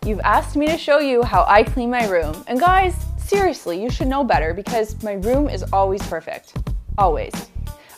You've asked me to show you how I clean my room, and guys, seriously, you should know better because my room is always perfect. Always.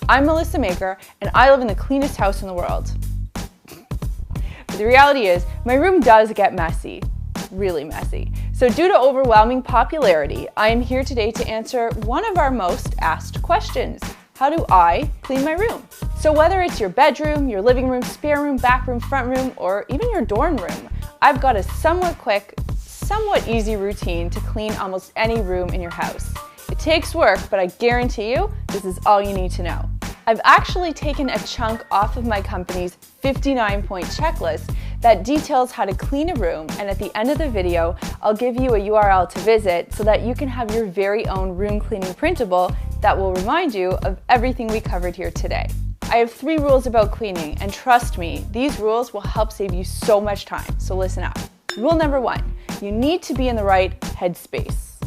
I'm Melissa Maker, and I live in the cleanest house in the world. But the reality is, my room does get messy. Really messy. So due to overwhelming popularity, I am here today to answer one of our most asked questions. How do I clean my room? So whether it's your bedroom, your living room, spare room, back room, front room, or even your dorm room, I've got a somewhat quick, somewhat easy routine to clean almost any room in your house. It takes work, but I guarantee you, this is all you need to know. I've actually taken a chunk off of my company's 59-point checklist that details how to clean a room, and at the end of the video, I'll give you a URL to visit so that you can have your very own room cleaning printable that will remind you of everything we covered here today. I have 3 rules about cleaning, and trust me, these rules will help save you so much time, so listen up. Rule number 1, you need to be in the right headspace.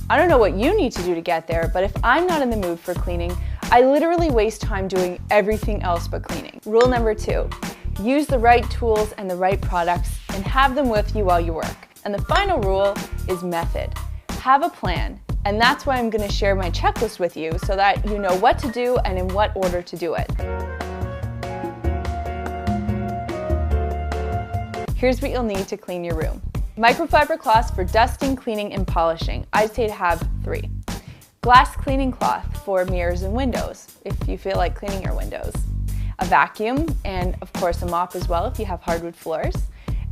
I don't know what you need to do to get there, but if I'm not in the mood for cleaning, I literally waste time doing everything else but cleaning. Rule number 2, use the right tools and the right products and have them with you while you work. And the final rule is method. Have a plan. And that's why I'm going to share my checklist with you so that you know what to do and in what order to do it. Here's what you'll need to clean your room. Microfiber cloths for dusting, cleaning, and polishing. I'd say to have 3. Glass cleaning cloth for mirrors and windows, if you feel like cleaning your windows. A vacuum, and of course a mop as well if you have hardwood floors.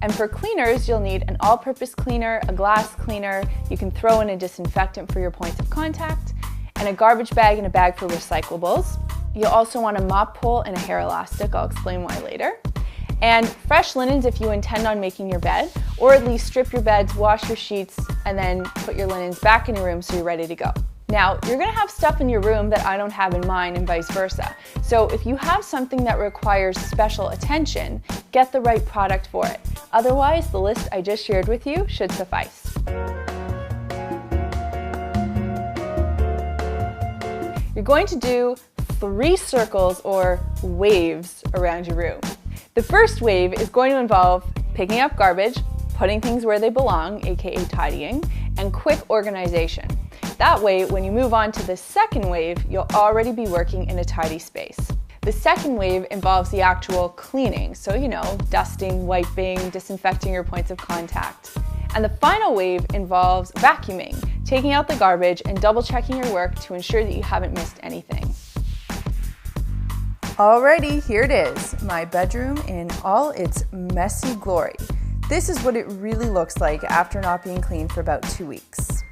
And for cleaners, you'll need an all-purpose cleaner, a glass cleaner, you can throw in a disinfectant for your points of contact, and a garbage bag and a bag for recyclables. You'll also want a mop pole and a hair elastic, I'll explain why later. And fresh linens if you intend on making your bed, or at least strip your beds, wash your sheets, and then put your linens back in your room so you're ready to go. Now, you're gonna have stuff in your room that I don't have in mine and vice versa. So if you have something that requires special attention, get the right product for it. Otherwise, the list I just shared with you should suffice. You're going to do 3 circles or waves around your room. The first wave is going to involve picking up garbage, putting things where they belong, aka tidying, and quick organization. That way, when you move on to the second wave, you'll already be working in a tidy space. The second wave involves the actual cleaning, so dusting, wiping, disinfecting your points of contact. And the final wave involves vacuuming, taking out the garbage and double checking your work to ensure that you haven't missed anything. Alrighty, here it is, my bedroom in all its messy glory. This is what it really looks like after not being cleaned for about 2 weeks.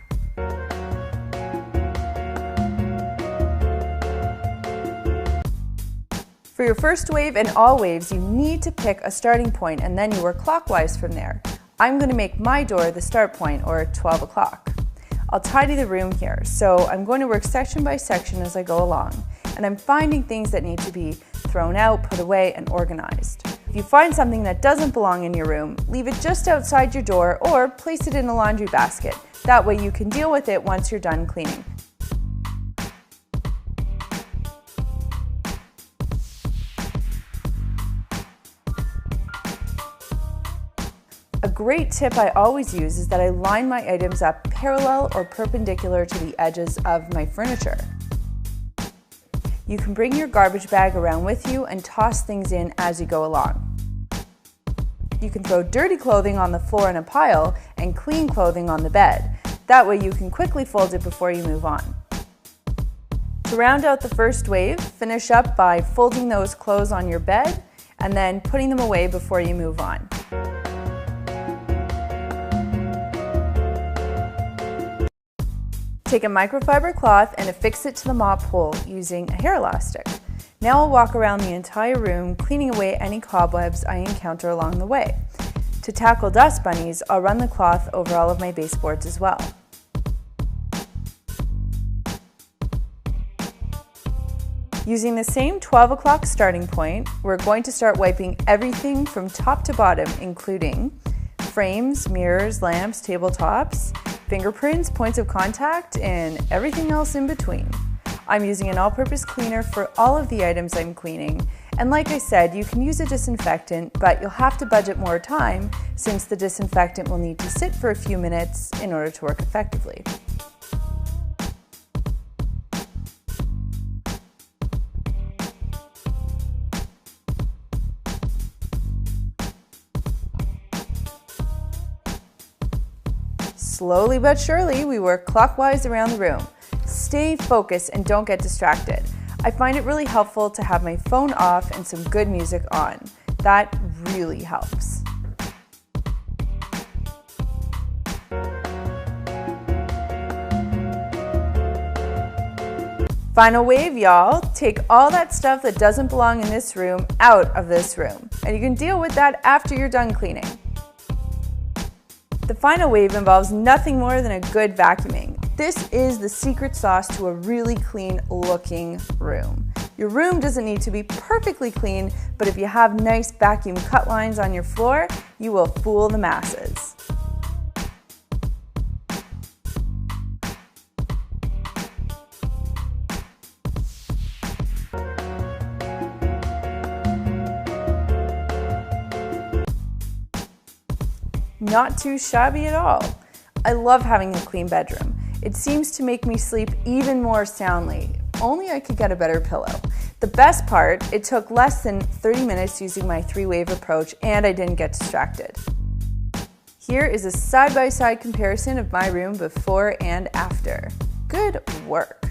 For your first wave and all waves, you need to pick a starting point and then you work clockwise from there. I'm going to make my door the start point, or 12 o'clock. I'll tidy the room here, so I'm going to work section by section as I go along. And I'm finding things that need to be thrown out, put away, and organized. If you find something that doesn't belong in your room, leave it just outside your door or place it in a laundry basket. That way you can deal with it once you're done cleaning. A great tip I always use is that I line my items up parallel or perpendicular to the edges of my furniture. You can bring your garbage bag around with you and toss things in as you go along. You can throw dirty clothing on the floor in a pile and clean clothing on the bed. That way you can quickly fold it before you move on. To round out the first wave, finish up by folding those clothes on your bed and then putting them away before you move on. Take a microfiber cloth and affix it to the mop hole using a hair elastic. Now I'll walk around the entire room, cleaning away any cobwebs I encounter along the way. To tackle dust bunnies, I'll run the cloth over all of my baseboards as well. Using the same 12 o'clock starting point, we're going to start wiping everything from top to bottom, including frames, mirrors, lamps, tabletops, fingerprints, points of contact, and everything else in between. I'm using an all-purpose cleaner for all of the items I'm cleaning, And like I said, you can use a disinfectant, but you'll have to budget more time since the disinfectant will need to sit for a few minutes in order to work effectively. Slowly but surely, we work clockwise around the room. Stay focused and don't get distracted. I find it really helpful to have my phone off and some good music on. That really helps. Final wave, y'all. Take all that stuff that doesn't belong in this room out of this room, and you can deal with that after you're done cleaning. The final wave involves nothing more than a good vacuuming. This is the secret sauce to a really clean looking room. Your room doesn't need to be perfectly clean, but if you have nice vacuum cut lines on your floor, you will fool the masses. Not too shabby at all. I love having a clean bedroom. It seems to make me sleep even more soundly. If only I could get a better pillow. The best part, it took less than 30 minutes using my 3-wave approach and I didn't get distracted. Here is a side-by-side comparison of my room before and after. Good work.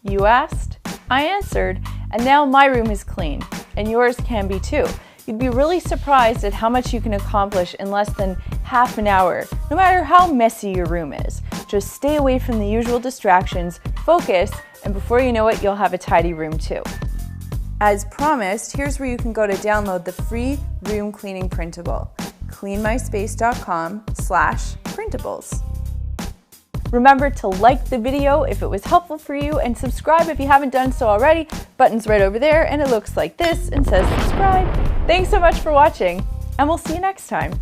You asked, I answered, and now my room is clean, and yours can be too. You'd be really surprised at how much you can accomplish in less than half an hour, no matter how messy your room is. Just stay away from the usual distractions, focus, and before you know it, you'll have a tidy room too. As promised, here's where you can go to download the free room cleaning printable. cleanmyspace.com/printables. Remember to like the video if it was helpful for you and subscribe if you haven't done so already. Button's right over there and it looks like this and says subscribe. Thanks so much for watching and we'll see you next time.